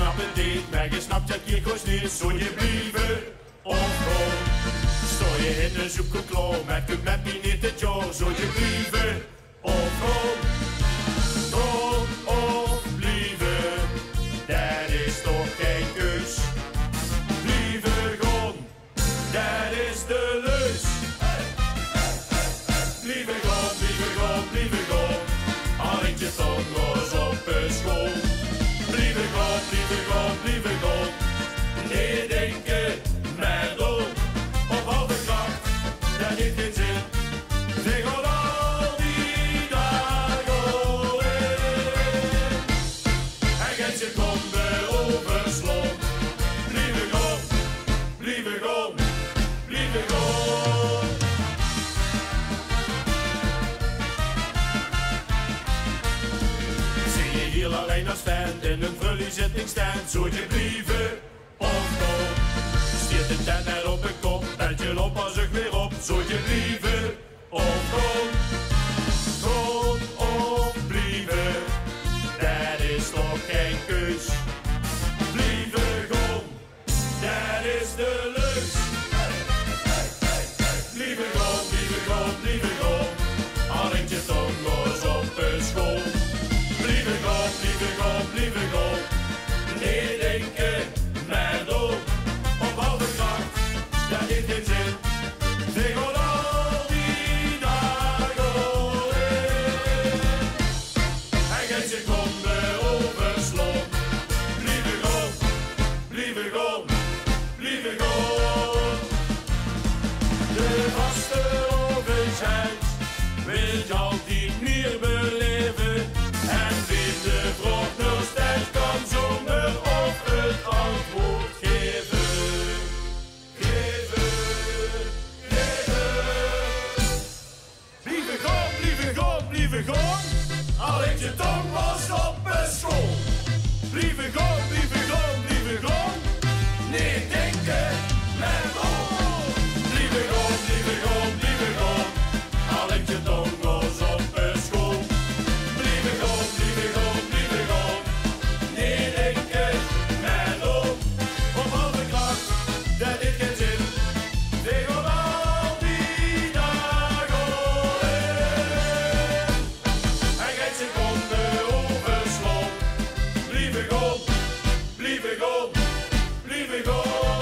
snapt het niet, maar je snapt het kiekos niet. Zou je blijven of gaan? Sta je in de zoekkoeklo, met je met me niet het jaar. Zou je blijven of gaan? Gaan of blijven, dat is toch geen keus. Blijven gaan, dat is de lus. Blijven gaan, blijven gaan, blijven gaan. Alleen je tong was op een school. Blijven gaan, blijven gaan, blijven gaan. Nee denken, maar doen. Op halve kracht, dat heeft geen zin. Ze gaan al die dagen in. En gaat je konden overslaan. Blijven gaan, blijven gaan, blijven gaan. Heel alleen als fan in een verliezittingstand. Zou je blijven of gaan? Stiert de tent er op een kop, belt je op als ik weer op. Zou je blijven of gaan? Gaan of blijven, dat is toch geen keus. Blijven gaan, dat is de lus. Blijven gaan, blijven gaan, blijven gaan. Alleen je tong was op een school. Blijven gaan, blijven gaan, blijven gaan. Nee denken, maar doen. Op halve kracht, dat heeft geen zin. Ze gaan al die dagen in. En geen seconde overslaan. Blijven gaan, blijven gaan, blijven gaan. De vaste overheid wil je altijd meer beleven. En wie de vraag nog stelt, kan zonder of het antwoord geven. Geven, geven. Blijven gaan, blijven gaan, blijven gaan. Alleen je tong was op een school. Blijven gaan, blijven gaan, blijven gaan. Nee denken, maar doen. Blijven gaan, blijven gaan, blijven gaan. Alleen je tong was op een school. Blijven gaan, blijven gaan, blijven gaan. Nee denken, maar doen. Op halve kracht, dat heeft geen zin. Ze gaan al die dagen in. En geen seconde overslaan. Blijven gaan, blijven gaan, blijven gaan.